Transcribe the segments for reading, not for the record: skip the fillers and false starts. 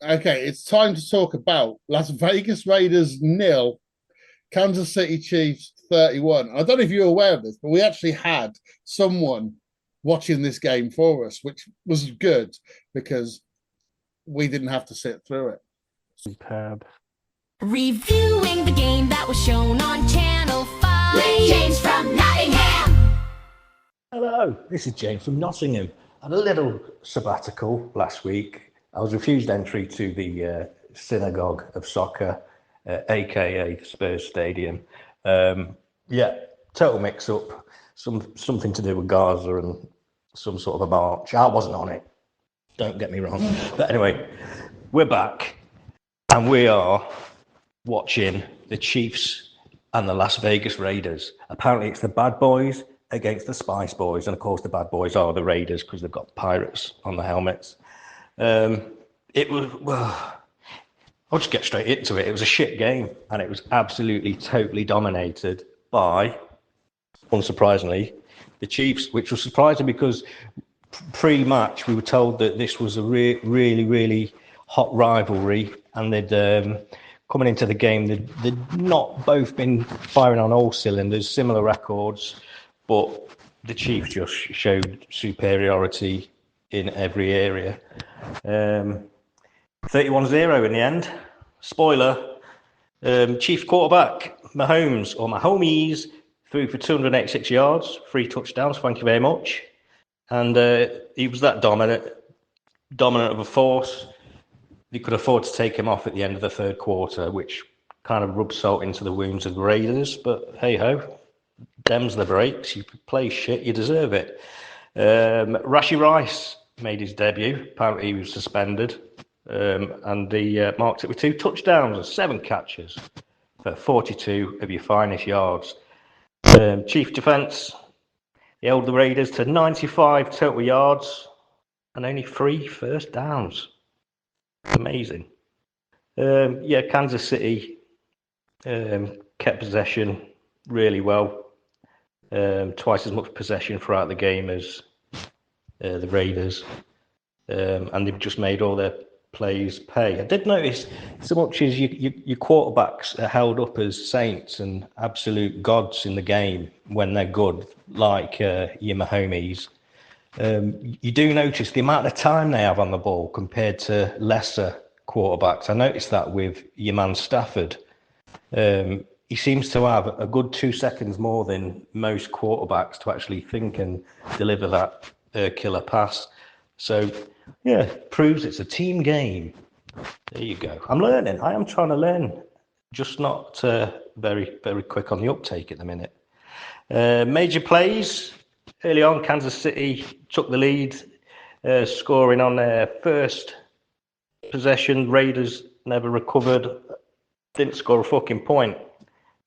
Okay, it's time to talk about Las Vegas Raiders nil, Kansas City Chiefs 31. I don't know if you're aware of this, but we actually had someone watching this game for us, which was good because we didn't have to sit through it. Superb. Reviewing the game that was shown on Channel 5. With James from Nottingham. Hello, this is James from Nottingham. I had a little sabbatical last week. I was refused entry to the Synagogue of Soccer, aka Spurs Stadium. Total mix-up. Something to do with Gaza and some sort of a march. I wasn't on it. Don't get me wrong. But anyway, we're back, and we are watching the Chiefs and the Las Vegas Raiders. Apparently, it's the bad boys against the Spice Boys, and of course, the bad boys are the Raiders because they've got pirates on the helmets. I'll just get straight into it. It was a shit game, and it was absolutely, totally dominated by, unsurprisingly, the Chiefs, which was surprising because pre-match we were told that this was a really hot rivalry, and they'd coming into the game, they'd not both been firing on all cylinders, similar records, but the Chiefs just showed superiority in every area. 31-0 in the end. Spoiler, Chiefs quarterback, Mahomes, threw for 286 yards, 3 touchdowns, thank you very much. And he was that dominant of a force. They could afford to take him off at the end of the third quarter, which kind of rubbed salt into the wounds of the Raiders. But hey-ho, them's the breaks. You play shit, you deserve it. Rashee Rice made his debut. Apparently he was suspended. And he marked it with 2 touchdowns and 7 catches for 42 of your finest yards. Chief defence, he held the Raiders to 95 total yards and only 3 first downs. Amazing. Kansas City kept possession really well. Twice as much possession throughout the game as the Raiders. And they've just made all their plays pay. I did notice so much as your quarterbacks are held up as saints and absolute gods in the game when they're good, like your Mahomes. You do notice the amount of time they have on the ball compared to lesser quarterbacks. I noticed that with your man Stafford. He seems to have a good 2 seconds more than most quarterbacks to actually think and deliver that killer pass. So, proves it's a team game. There you go. I'm learning. I am trying to learn. Just not very, very quick on the uptake at the minute. Major plays. Early on, Kansas City took the lead, scoring on their first possession. Raiders never recovered. Didn't score a fucking point.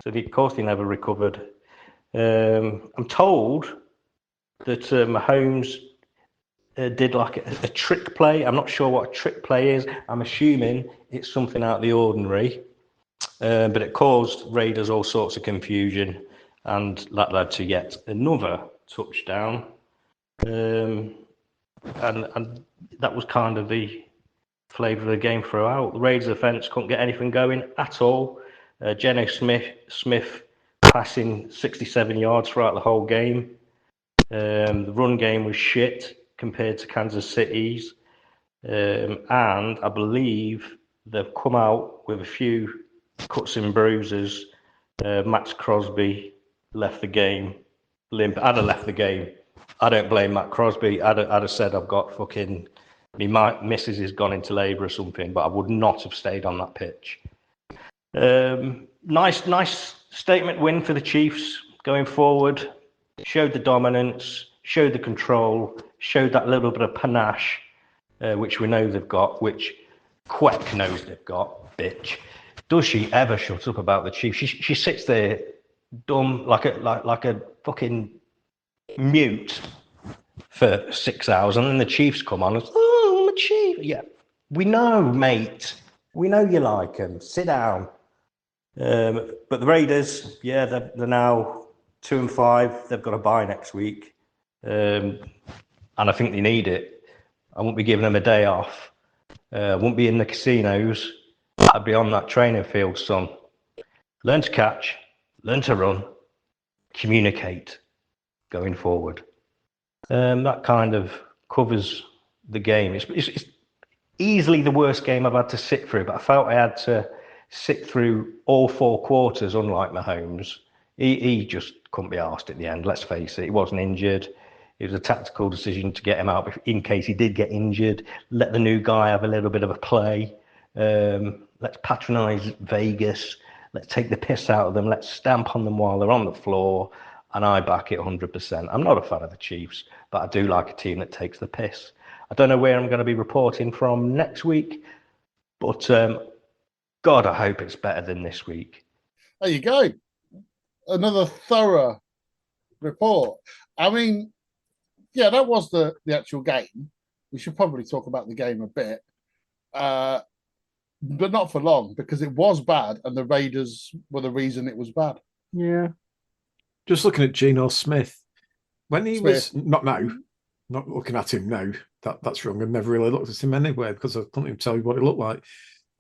So, of course, they never recovered. I'm told that Mahomes did like a trick play. I'm not sure what a trick play is. I'm assuming it's something out of the ordinary. But it caused Raiders all sorts of confusion, and that led to yet another touchdown. And that was kind of the flavour of the game throughout. The Raiders offence couldn't get anything going at all. Geno Smith passing 67 yards throughout the whole game. The run game was shit compared to Kansas City's. And I believe they've come out with a few cuts and bruises. Max Crosby left the game limp. I'd have left the game. I don't blame Matt Crosby. I'd have said I've got fucking... My missus has gone into labour or something, but I would not have stayed on that pitch. Nice statement win for the Chiefs going forward. Showed the dominance, showed the control, showed that little bit of panache, which we know they've got, which Queck knows they've got, bitch. Does she ever shut up about the Chiefs? She sits there dumb like a fucking mute for 6 hours, and then the Chiefs come on and oh, I'm a Chief. Yeah, we know, mate. We know you like them. Sit down. But the Raiders, they're now 2-5. They've got a bye next week, and I think they need it. I won't be giving them a day off. I wouldn't be in the casinos. I'd be on that training field, son. Learn to catch, learn to run, communicate going forward. That kind of covers the game. It's easily the worst game I've had to sit through, but I felt I had to sit through all 4 quarters, unlike Mahomes. He just couldn't be arsed at the end, let's face it. He wasn't injured. It was a tactical decision to get him out in case he did get injured. Let the new guy have a little bit of a play. Let's patronise Vegas. Let's take the piss out of them. Let's stamp on them while they're on the floor. And I back it 100%. I'm not a fan of the Chiefs, but I do like a team that takes the piss. I don't know where I'm going to be reporting from next week, but God, I hope it's better than this week. There you go. Another thorough report. I mean, yeah, that was the actual game. We should probably talk about the game a bit, but not for long, because it was bad and the Raiders were the reason it was bad. Yeah. Just looking at Geno Smith, when he was, not looking at him now, that's wrong. I've never really looked at him anyway because I couldn't even tell you what he looked like.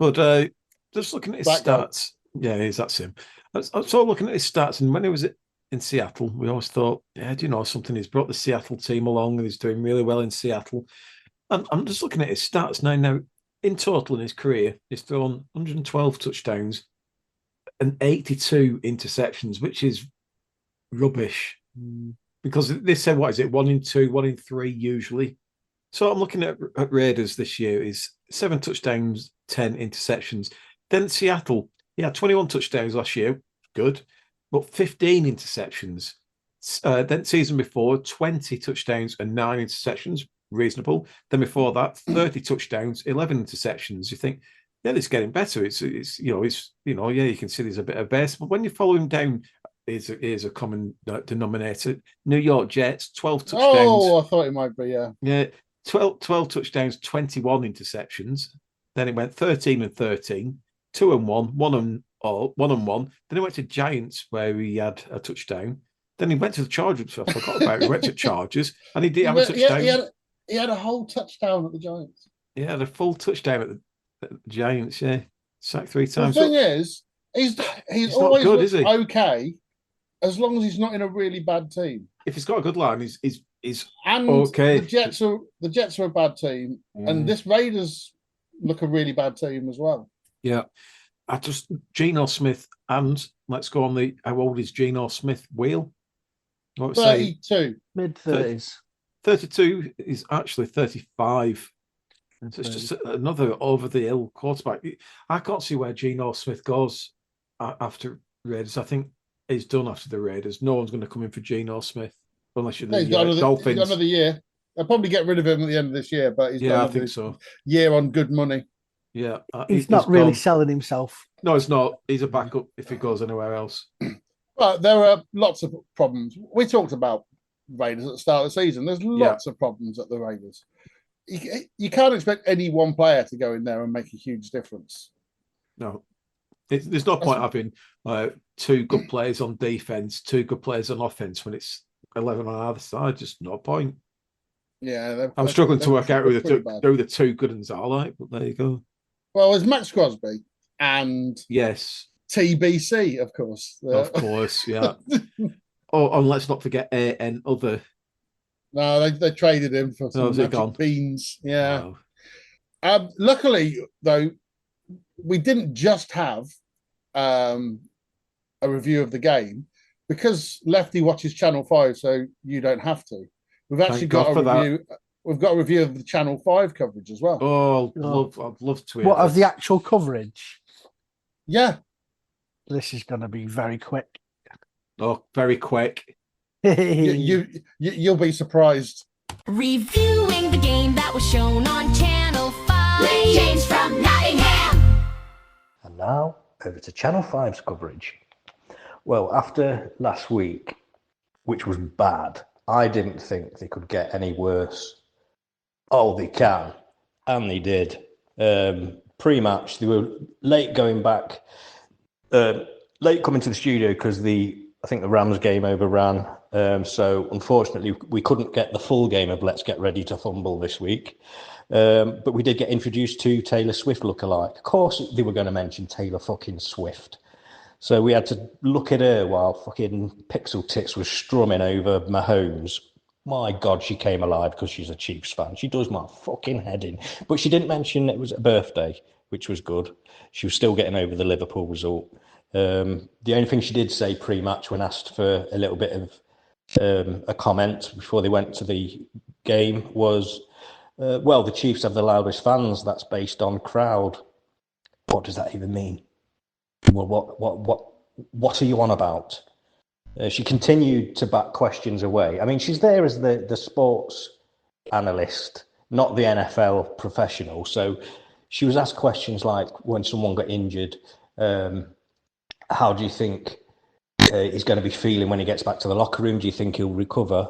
But just looking at his stats, that's him. I was looking at his stats, and when he was in Seattle, we always thought, yeah, do you know something? He's brought the Seattle team along and he's doing really well in Seattle. And I'm just looking at his stats now. Now, in total in his career, he's thrown 112 touchdowns and 82 interceptions, which is rubbish. Because they said, what is it, 1 in 2, 1 in 3 usually. So I'm looking at Raiders this year is 7 touchdowns, 10 interceptions. Then Seattle, he had 21 touchdowns last year, good, but 15 interceptions. Then season before, 20 touchdowns and 9 interceptions, reasonable. Then before that, 30 touchdowns, 11 interceptions. You think, yeah, it's getting better. It's you can see there's a bit of base, but when you follow him down, is a common denominator. New York Jets, 12 touchdowns. Oh, I thought it might be, yeah. Yeah, 12 touchdowns, 21 interceptions. Then it went 13 and 13, 2 and 1, 1 and 1. Then he went to Giants where he had a touchdown. Then he went to the Chargers. I forgot about it. He went to Chargers and he did have a touchdown. He had a whole touchdown at the Giants. He had a full touchdown at the Giants, yeah. Sacked 3 times. The thing is, he's always not good, is he? Okay, as long as he's not in a really bad team. If he's got a good line, he's and okay. The Jets are a bad team, and this Raiders look a really bad team as well. Yeah. Geno Smith, and let's go on how old is Geno Smith wheel? 32. Mid-30s. 32 is actually 35. So it's just another over-the-hill quarterback. I can't see where Geno Smith goes after Raiders. I think he's done after the Raiders. No one's going to come in for Geno Smith unless you're the Dolphins. He's got another year. They'll probably get rid of him at the end of this year, but he's got a year on good money. Yeah. He's not really selling himself. No, it's not. He's a backup if he goes anywhere else. But there are lots of problems. We talked about Raiders at the start of the season. There's lots of problems at the Raiders. You can't expect any one player to go in there and make a huge difference. No. There's no point having 2 good players on defense, 2 good players on offense when it's 11 on either side. Just no point. Yeah, I'm struggling to work out who the 2 good ones are like, but there you go. Well, there's Max Crosby and TBC, of course. Of course, yeah. And let's not forget other. No, they traded him for some magic beans. Yeah. Wow. Luckily, though, we didn't just have a review of the game because Lefty watches Channel 5, so you don't have to. We've actually got a review. We've got a review of the Channel 5 coverage as well. I'd love to hear What of the actual coverage? Yeah. This is going to be very quick. Oh, very quick. You'll be surprised. Reviewing the game that was shown on Channel 5. James from Nottingham. And now, over to Channel 5's coverage. Well, after last week, which was bad, I didn't think they could get any worse. Oh, they can. And they did. Pre-match, they were late going back, late coming to the studio because I think the Rams game overran. So unfortunately, we couldn't get the full game of Let's Get Ready to Fumble this week. But we did get introduced to Taylor Swift lookalike. Of course, they were going to mention Taylor fucking Swift. So we had to look at her while fucking Pixel Tits was strumming over Mahomes. My God, she came alive because she's a Chiefs fan. She does my fucking head in. But she didn't mention it was a birthday, which was good. She was still getting over the Liverpool result. The only thing she did say pre-match when asked for a little bit of a comment before they went to the game was, well, the Chiefs have the loudest fans. That's based on crowd. What does that even mean? Well, what are you on about? She continued to back questions away. I mean, she's there as the sports analyst, not the NFL professional. So she was asked questions like, when someone got injured, how do you think he's going to be feeling when he gets back to the locker room? Do you think he'll recover?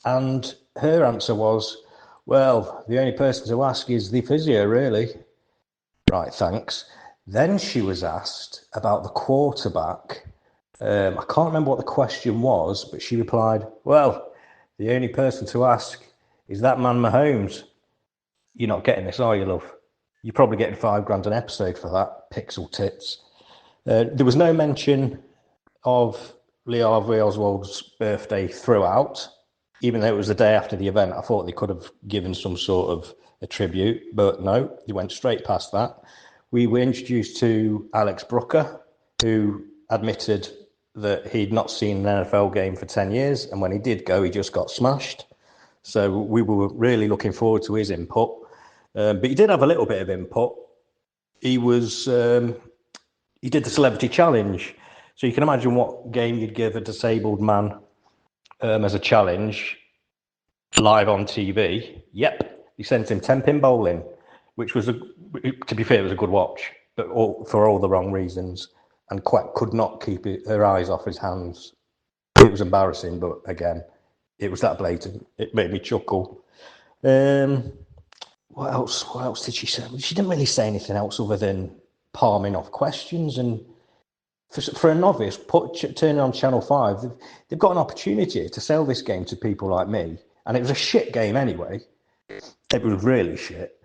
And her answer was, well, the only person to ask is the physio, really. Right, thanks. Then she was asked about the quarterback. I can't remember what the question was, but she replied, well, the only person to ask is that man Mahomes. You're not getting this, are you, love? You're probably getting $5,000 an episode for that, Pixel Tits. There was no mention of Lee Harvey Oswald's birthday throughout. Even though it was the day after the event, I thought they could have given some sort of a tribute, but no, they went straight past that. We were introduced to Alex Brooker, who admitted that he'd not seen an NFL game for 10 years, and when he did go, he just got smashed. So we were really looking forward to his input. But he did have a little bit of input. He was he did the celebrity challenge. So you can imagine what game you'd give a disabled man as a challenge live on TV. Yep, he sent him 10-pin bowling, which was, to be fair, it was a good watch, but for all the wrong reasons, and quite could not keep her eyes off his hands. It was embarrassing, but again, it was that blatant. It made me chuckle. What else? What else did she say? She didn't really say anything else other than palming off questions. And for a novice, turning on Channel 5, they've got an opportunity to sell this game to people like me. And it was a shit game anyway. It was really shit.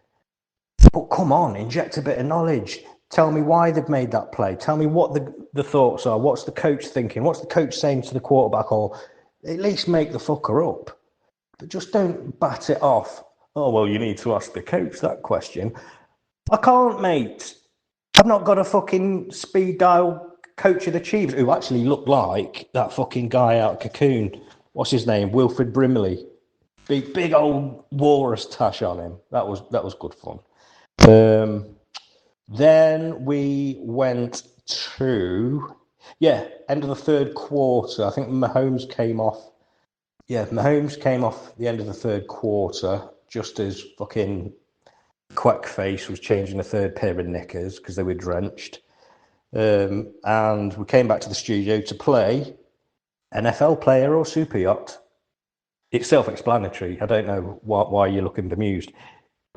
But come on, inject a bit of knowledge. Tell me why they've made that play. Tell me what the thoughts are. What's the coach thinking? What's the coach saying to the quarterback? Or at least make the fucker up. But just don't bat it off. Oh, well, you need to ask the coach that question. I can't, mate. I've not got a fucking speed dial coach of the Chiefs who actually looked like that fucking guy out of Cocoon. What's his name? Wilfred Brimley. Big old walrus tash on him. That was good fun. Then we went to end of the third quarter. I think Mahomes came off. Yeah, Mahomes came off the end of the third quarter just as fucking Quackface was changing the third pair of knickers because they were drenched. And we came back to the studio to play NFL Player or Super Yacht. It's self-explanatory. I don't know why you're looking bemused.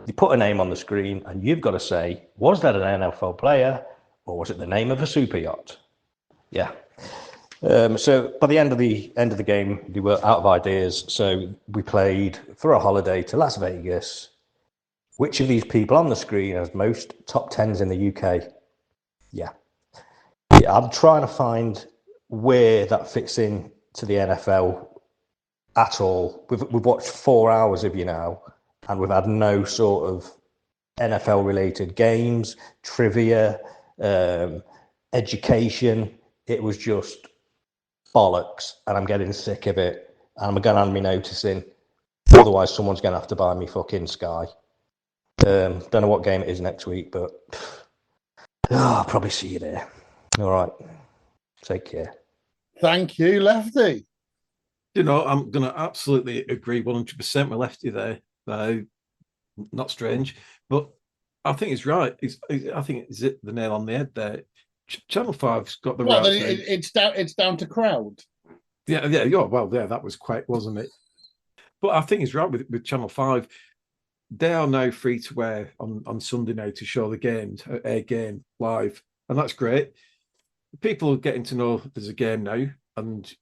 You put a name on the screen and you've got to say, was that an NFL player or was it the name of a super yacht? Yeah. So by the end of the game, they were out of ideas. So we played for a holiday to Las Vegas. Which of these people on the screen has most top 10s in the UK? Yeah, I'm trying to find where that fits in to the NFL at all. We've watched 4 hours of you now, and we've had no sort of NFL related games, trivia, education. It was just bollocks, and I'm getting sick of it. And I'm going to be noticing. Otherwise, someone's going to have to buy me fucking Sky. Don't know what game it is next week, but I'll probably see you there. All right. Take care. Thank you, Lefty. You know, I'm going to absolutely agree 100% with Lefty there. Not strange, but I think he's right. I think it's hit the nail on the head there. Channel 5's got the right thing. It's down to crowd. Yeah. Well, yeah, that was quite, wasn't it? But I think he's right with Channel 5. They are now free to air on Sunday now to show the game live, and that's great. People are getting to know there's a game now, and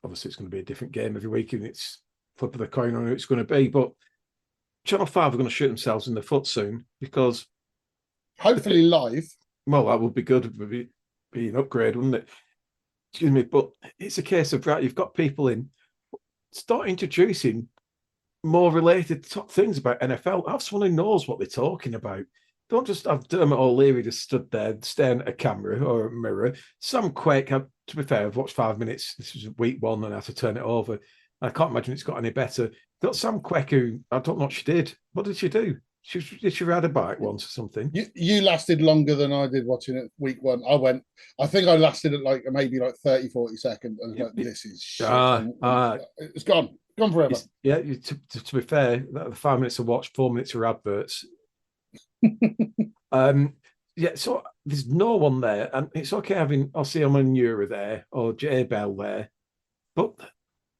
obviously it's going to be a different game every week, and it's flip of the coin on who it's going to be. But Channel 5 are going to shoot themselves in the foot soon because hopefully live. Well, that would be good. It would be an upgrade, wouldn't it? Excuse me, but it's a case of, right, you've got people in, start introducing more related things about NFL. Have someone who knows what they're talking about. Don't just have Dermot O'Leary just stood there staring at a camera or a mirror. Sam Quake, to be fair, I've watched 5 minutes. This was week 1 and I had to turn it over. I can't imagine it's got any better. Got Sam Quake, who I don't know what she did. What did she do? Did she ride a bike once or something? You lasted longer than I did watching it week 1. I think I lasted at maybe 30, 40 seconds. And like, this is shit. It's gone forever. To be fair, the 5 minutes of watch, 4 minutes of adverts. So there's no one there, and it's okay having Ossie Manura there or J Bell there, but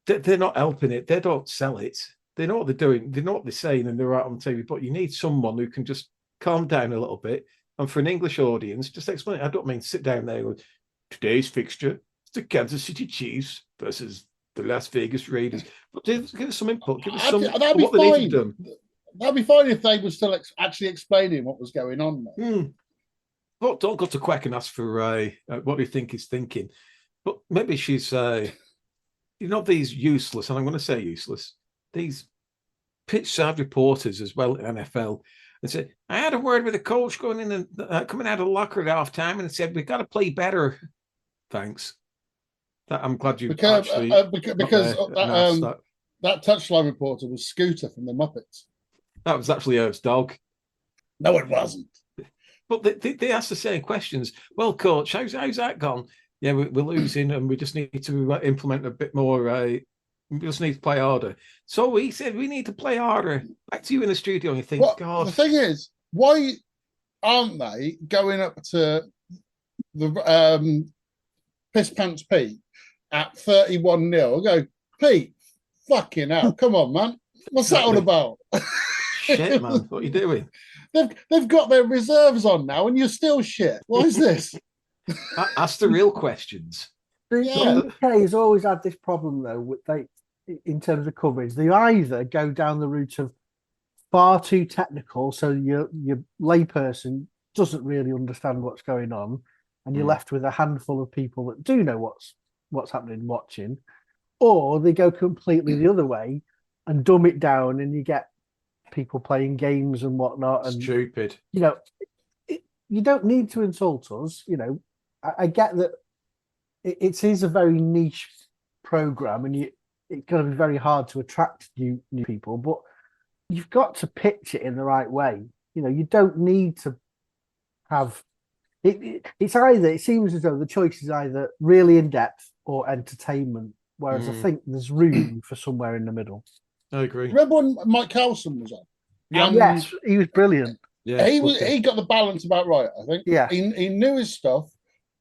they're not helping it. They don't sell it. They know what they're doing. They know what they're saying, and they're out on TV. But you need someone who can just calm down a little bit. And for an English audience, just explain it. I don't mean sit down there and go, today's fixture is the Kansas City Chiefs versus the Las Vegas Raiders. But give us some input. Give us some what they need to do. That'd be fine if they were still actually explaining what was going on there. But don't go to Quack and ask for what do you think he's thinking. But maybe she's, these useless, and I'm going to say useless, these pitch side reporters as well at NFL, and say, I had a word with the coach going in and coming out of the locker at half time and said, we've got to play better. Thanks. I'm glad you because that touchline reporter was Scooter from the Muppets. That was actually Herb's dog. No, it wasn't. But they asked the same questions. Well, coach, how's that gone? Yeah, we're losing, and we just need to implement a bit more. We just need to play harder. So he said we need to play harder. Back to you in the studio, and you think, God. The thing is, why aren't they going up to the Piss Pants Pete at 31-0? I go, Pete, fucking hell, come on, man. What's that all about? Shit, man, what are you doing? They've got their reserves on now, and you're still shit. What is this? Ask the real questions. The UK has always had this problem, though, in terms of coverage. They either go down the route of far too technical, so your layperson doesn't really understand what's going on, and you're left with a handful of people that do know what's happening watching, or they go completely the other way and dumb it down, and you get people playing games and whatnot. And stupid. You don't need to insult us. I get that it is a very niche program, and it's going to be very hard to attract new people. But you've got to pitch it in the right way. You don't need to have it. It's either, it seems as though the choice is either really in depth or entertainment. Whereas I think there's room for somewhere in the middle. I agree. Remember when Mike Carlson was on? Yes, he was brilliant. Yeah, he got the balance about right, I think. Yeah. He knew his stuff,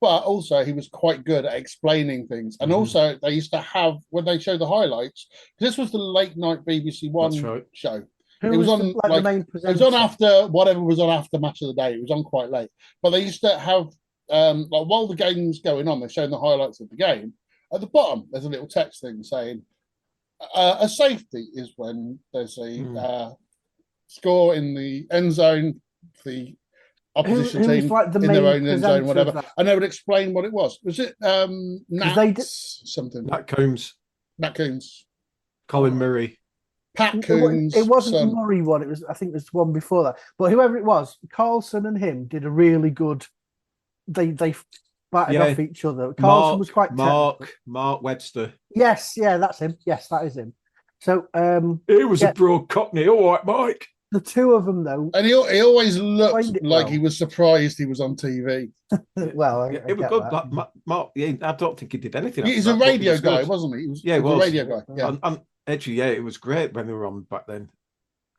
but also he was quite good at explaining things. And also they used to have, when they show the highlights, this was the late night BBC One show. It was on the main presenter. It was on after whatever was on after Match of the Day. It was on quite late. But they used to have while the game's going on, they're showing the highlights of the game. At the bottom, there's a little text thing saying a safety is when there's a score in the end zone, the opposition team in their own end zone, whatever. And they would explain what it was. Was it something? Nat Coombs. Colin Murray. Pat Coombs. It wasn't the Murray one. I think it was one before that. But whoever it was, Carlson and him did a really good. They batted off each other. Carlson was quite Mark Webster. Yes, that's him. Yes, that is him. So he was a broad cockney, all right, Mike. The two of them, though, and he always looked like he was surprised he was on TV. Well, it was good. Mark, I don't think he did anything. He's a radio guy, wasn't he? He was a radio guy. Yeah, and Edgy, it was great when they were on back then.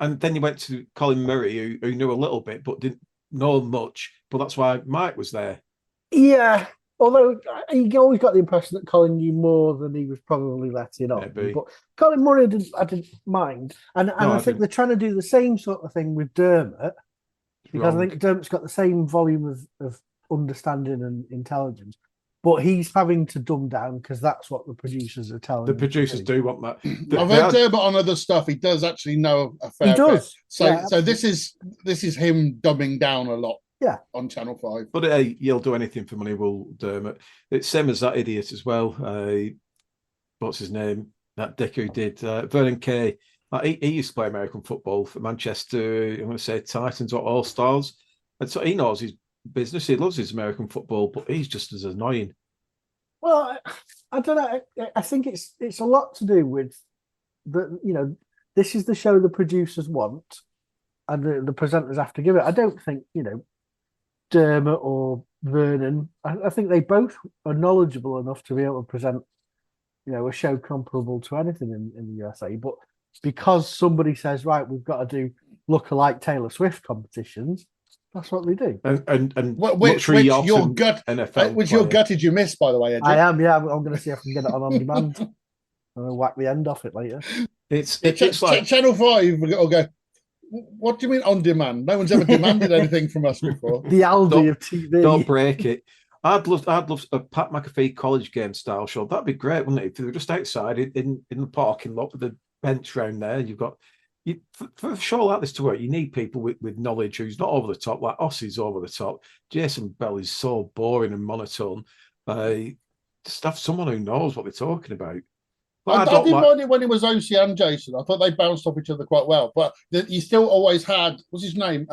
And then you went to Colin Murray, who knew a little bit but didn't know much. But that's why Mike was there. Yeah. Although you always got the impression that Colin knew more than he was probably letting on. Maybe. But Colin Murray, I didn't mind. And I think they're trying to do the same sort of thing with Dermot, because I think Dermot's got the same volume of understanding and intelligence. but he's having to dumb down because that's what the producers are telling The him. producers do want that. I've heard Dermot on other stuff. He does actually know a fair He does. bit. So, Yeah, so this is him dumbing down a lot. Yeah. On Channel 5. But hey, you'll do anything for money, will Dermot. It's same as that idiot as well. What's his name? That dick who did Vernon Kay. He used to play American football for Manchester. I'm going to say Titans or All Stars, and so he knows his business. He loves his American football, but he's just as annoying. Well, I don't know. I think it's a lot to do with this is the show the producers want, and the presenters have to give it. I don't think Dermot or Vernon. I think they both are knowledgeable enough to be able to present a show comparable to anything in the USA. But because somebody says, right, we've got to do look-alike Taylor Swift competitions, that's what they do. And which your gut, NFL which your gut did you miss, by the way, Edgy? I am, yeah. I'm going to see if I can get it on demand. I'm going to whack the end off it later. It's like Channel 5 will go, what do you mean on demand? No one's ever demanded anything from us before. The Aldi of TV. Don't break it. I'd love a Pat McAfee college game style show. That'd be great, wouldn't it? If they were just outside in the parking lot with the bench round there, you've got for a show like this to work, you need people with knowledge who's not over the top, like Ossie's over the top. Jason Bell is so boring and monotone. Just have someone who knows what they're talking about. I didn't mind it when it was OC and Jason. I thought they bounced off each other quite well. But you still always had, what's his name?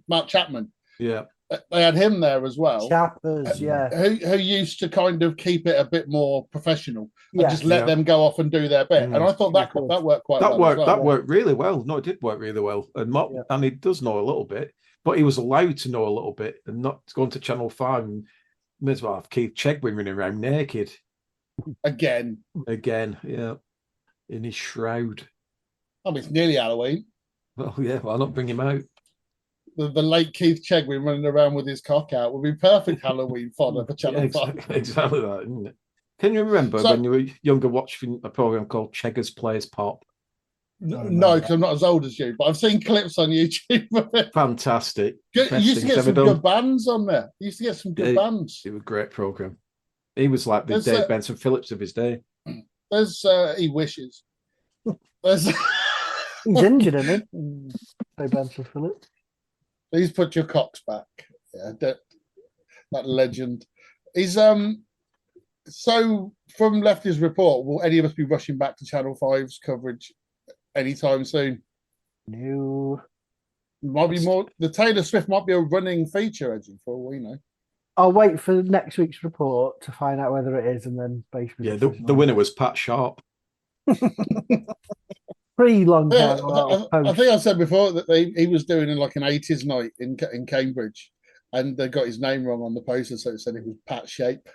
Mark Chapman. Yeah. They had him there as well. Chappers, yeah. Who used to kind of keep it a bit more professional and just let Yeah. them go off and do their bit. And I thought that worked quite well. That worked really well. No, it did work really well. And he does know a little bit, but he was allowed to know a little bit and not going to Channel 5 and may as well have Keith Chegwin running around naked. Again, yeah. In his shroud. It's nearly Halloween. Well, yeah, why not bring him out? The late Keith Chegwin running around with his cock out would be perfect Halloween fodder for Channel 5. Exactly that, isn't it? Can you remember when you were younger watching a program called Cheggers Plays Pop? No, because I'm not as old as you, but I've seen clips on YouTube of it. Fantastic. You used to get some good bands on there. You used to get some good bands. It was a great program. He was like the Dave Benson Phillips of his day. There's he wishes. There's he's injured, isn't he? Dave Benson Phillips. Please put your cocks back. Yeah, that legend. He's so from Lefty's report, will any of us be rushing back to Channel 5's coverage anytime soon? No. Might be more. The Taylor Swift might be a running feature, Edgy, for all we know. I'll wait for next week's report to find out whether it is, and then basically. Yeah, the winner was Pat Sharp. Pretty long time. I think I said before that he was doing like an 80s night in Cambridge, and they got his name wrong on the poster, so it said it was Pat Shape.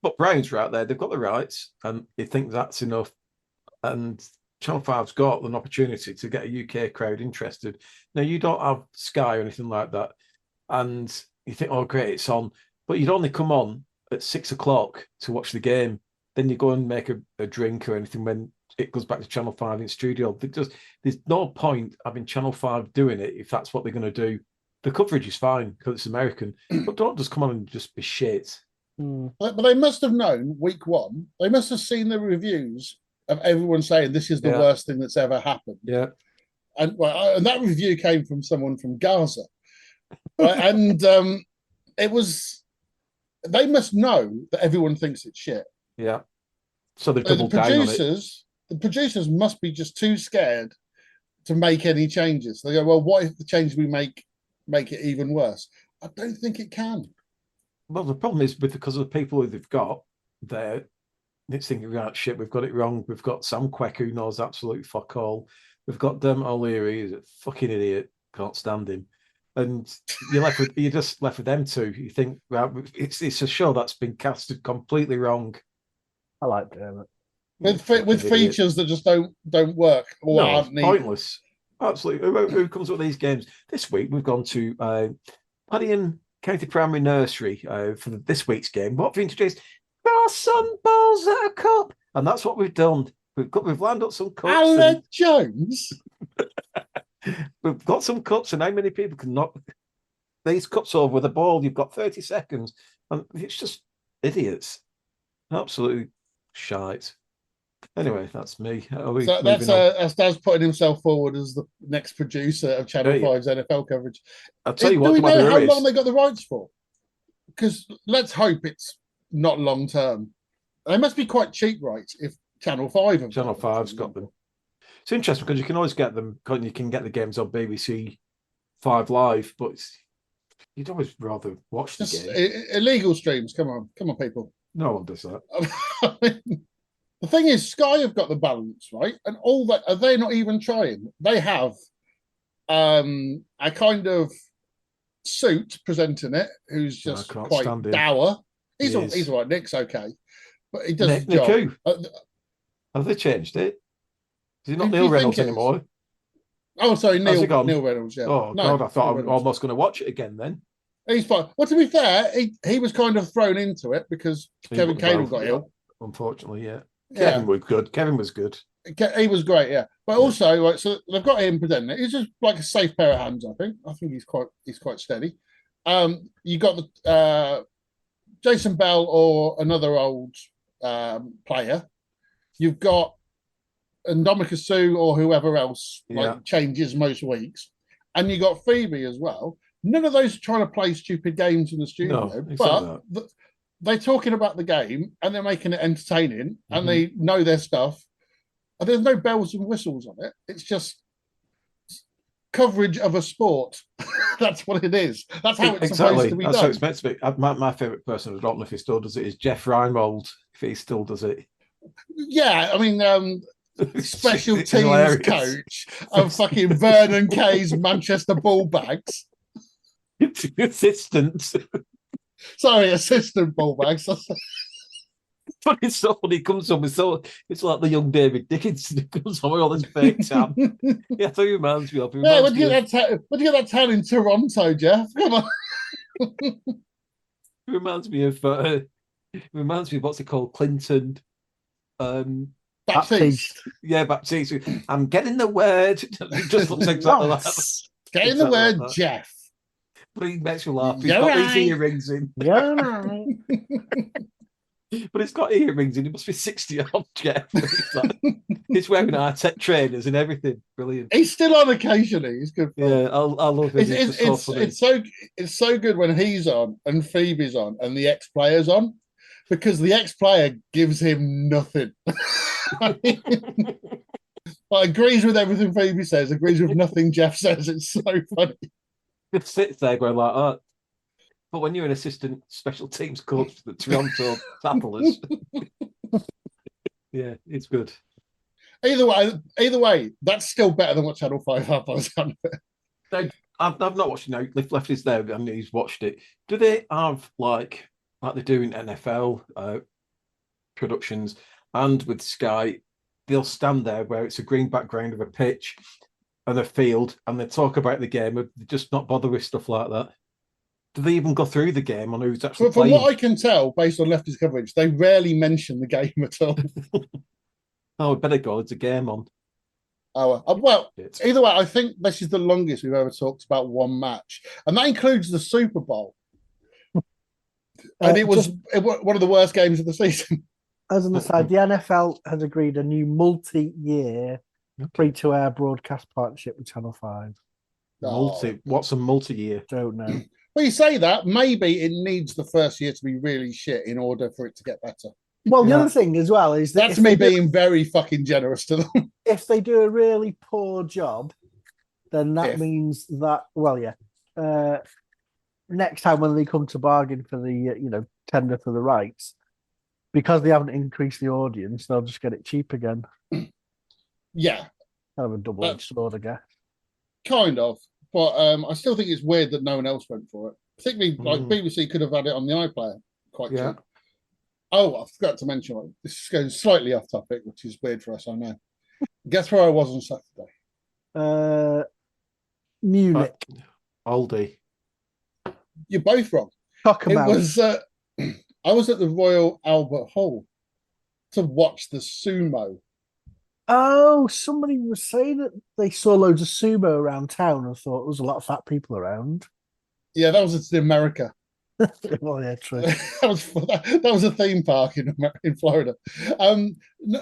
but Brown's right there. They've got the rights, and you think that's enough. And Channel 5's got an opportunity to get a UK crowd interested. Now, you don't have Sky or anything like that, and you think, oh, great, it's on. But you'd only come on at 6 o'clock to watch the game. Then you go and make a drink or anything when it goes back to Channel 5 in studio. There's no point having Channel 5 doing it if that's what they're going to do. The coverage is fine because it's American, but don't just come on and just be shit. But they must have known week one. They must have seen the reviews of everyone saying this is the worst thing that's ever happened. Yeah. And that review came from someone from Gaza. And it was, they must know that everyone thinks it's shit. Yeah. So they've doubled down on it. The producers must be just too scared to make any changes. They go, well, what if the changes we make it even worse? I don't think it can. Well, the problem is because of the people who they've got there, it's thinking, right, shit, we've got it wrong. We've got Sam Quek, who knows absolutely fuck all. We've got Dermot O'Leary, who's a fucking idiot, can't stand him. And you're just left with them two. You think, right, it's a show that's been casted completely wrong. I like Dermot. With features that just don't work or aren't needed. Pointless. Absolutely. Who comes up with these games? This week we've gone to Paddington County Primary Nursery for this week's game. What have we introduced? There are some balls at a cup, and that's what we've done. We've lined up some cups. Alan Jones. We've got some cups, and how many people can knock these cups over with a ball? You've got 30 seconds. And it's just idiots. Absolutely shite. Anyway, that's me. Are we So moving on? that's Daz putting himself forward as the next producer of Channel Yeah. 5's NFL coverage. I'll tell you what, Do we know whether how it long is. they got the rights for? Because let's hope it's not long term. They must be quite cheap rights if Channel 5 have Channel 5's got them. It's interesting because you can always get them. You can get the games on BBC 5 Live, but you'd always rather watch the game. Illegal streams. Come on, people. No one does that. I mean, the thing is, Sky have got the balance right, and all that are they not even trying? They have a kind of suit presenting it who's just quite dour. He's all right. Nick's okay, but he does his job. Nick who? Have they changed it? Is he not Neil Reynolds anymore? Oh, sorry, Neil Reynolds. Yeah. Oh God, I thought I was almost going to watch it again then. He's fine. Well, to be fair, he was kind of thrown into it because Kevin Cable got ill. Unfortunately, yeah. Kevin was good. Kevin was good. He was great, yeah. But also, like, so they've got him presenting it. He's just like a safe pair of hands, I think. I think he's quite steady. You got the Jason Bell or another old player. You've got Ndamukong Suh or whoever else changes most weeks, and you got Phoebe as well. None of those are trying to play stupid games in the studio, but they're talking about the game and they're making it entertaining and they know their stuff. And there's no bells and whistles on it. It's just coverage of a sport. That's what it is. That's how it's supposed to be done. That's how it's meant to be. My favourite person, I don't know if he still does it, is Jeff Reinbold, if he still does it. Yeah, I mean, special teams coach of fucking Vernon K's Manchester Ballbags. Assistant. Sorry, assistant Ballbags. But it's so funny. He comes on with it's like the young David Dickinson. He comes on with all this fake tan. Yeah, that reminds me of. Yeah, when you get that tan in Toronto, Jeff? Come on. It reminds me of what's it called? Clinton. Baptiste. Yeah, Baptiste. I'm getting the word. It just looks exactly like that. Getting the word, like Jeff. But he makes you laugh. He's got these earrings in. Yeah, right. But it's got earrings in. He must be 60 odd, Jeff. He's wearing high-tech trainers and everything. Brilliant. He's still on occasionally. He's good. Yeah, I love it. It's so good when he's on and Phoebe's on and the ex-player's on because the ex-player gives him nothing. Agrees with everything Phoebe says, agrees with nothing Jeff says. It's so funny. It sits there going like that. But when you're an assistant special teams coach for the Toronto Tapplers, yeah, it's good. Either way, that's still better than what Channel 5 have. I've not watched it now. Lefty's there and he's watched it. Do they have like they do in NFL productions and with Sky? They'll stand there where it's a green background of a pitch and a field, and they talk about the game. They just not bother with stuff like that. Do they even go through the game on who's actually playing? From what I can tell, based on Lefty's coverage, they rarely mention the game at all. Oh, better go. It's a game on. Oh, well, either way, I think this is the longest we've ever talked about one match. And that includes the Super Bowl. And it was one of the worst games of the season. As an aside, the NFL has agreed a new multi-year free-to-air broadcast partnership with Channel 5. What's a multi-year? Don't know. Well, you say that, maybe it needs the first year to be really shit in order for it to get better. Well, the other thing as well is that's me being very fucking generous to them. If they do a really poor job, then that means that, next time when they come to bargain for the tender for the rights, because they haven't increased the audience, they'll just get it cheap again. Yeah. Kind of a double-edged sword, I guess. Kind of. But I still think it's weird that no one else went for it. Particularly, like BBC could have had it on the iPlayer quite cheap. Oh, I forgot to mention one. This is going slightly off topic, which is weird for us, I know. Guess where I was on Saturday? Munich. Aldi. You're both wrong. Talk about it. Was, I was at the Royal Albert Hall to watch the sumo. Oh, somebody was saying that they saw loads of sumo around town and thought there was a lot of fat people around. Yeah, that was in America. Well, yeah, true. that was a theme park in Florida.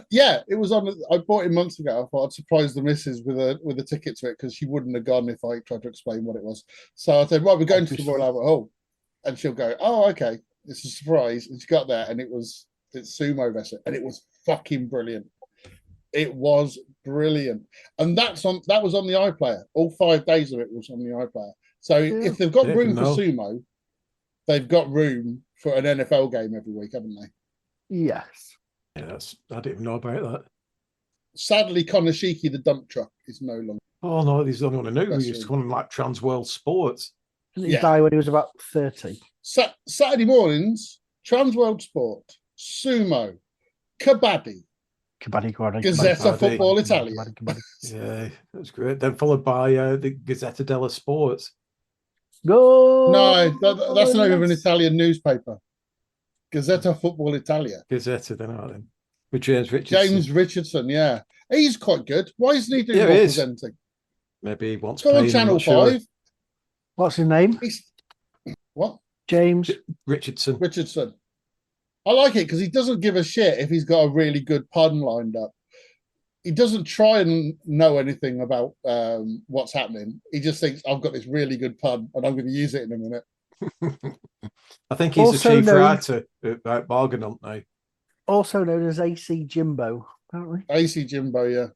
Yeah, it was on. I bought it months ago. I thought I'd surprise the missus with a ticket to it because she wouldn't have gone if I tried to explain what it was. So I said, "Right, we're going to the Royal Albert Hall," and she'll go, "Oh, okay, it's a surprise." And she got there, and it's sumo wrestling, and it was fucking brilliant. It was brilliant, and that was on the iPlayer. All 5 days of it was on the iPlayer. So if they've got room for sumo, they've got room for an NFL game every week, haven't they? Yes. Yeah, I didn't even know about that. Sadly, Konashiki, the dump truck, is no longer. Oh no, he's the only one I knew. He used to come on like Trans World Sports. Didn't he die when he was about 30? Saturday mornings, Trans World Sport, sumo, kabaddi, Gazzetta Football Italia. Yeah, that's great. Then followed by the Gazzetta dello Sports. Go! No, that's the name of an Italian newspaper. Gazzetta Football Italia. Gazzetta, then aren't they? With James Richardson. James Richardson, yeah. He's quite good. Why isn't he doing more presenting? Maybe he wants to go on Channel 5. Sure. What's his name? What? James Richardson. Richardson. I like it because he doesn't give a shit if he's got a really good pun lined up. He doesn't try and know anything about what's happening. He just thinks, I've got this really good pun and I'm going to use it in a minute. I think he's also the chief writer at Bargain Hunt now. Also known as AC Jimbo, apparently. AC Jimbo, yeah.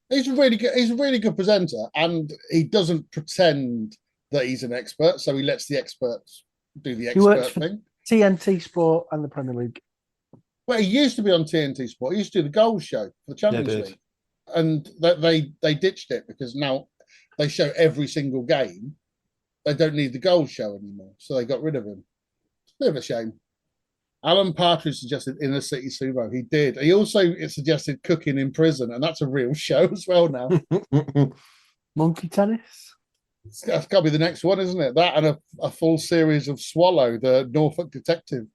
He's really good. He's a really good presenter, and he doesn't pretend that he's an expert. So he lets the experts do the expert thing. TNT Sport and the Premier League. Well, he used to be on TNT Sport. He used to do the goals show for the Champions League, and they ditched it because now they show every single game. They don't need the goals show anymore, so they got rid of him. It's a bit of a shame. Alan Partridge suggested Inner City Sumo. He did. He also suggested Cooking in Prison, and that's a real show as well now. Monkey Tennis? That's got to be the next one, isn't it? That and a full series of Swallow, the Norfolk detective.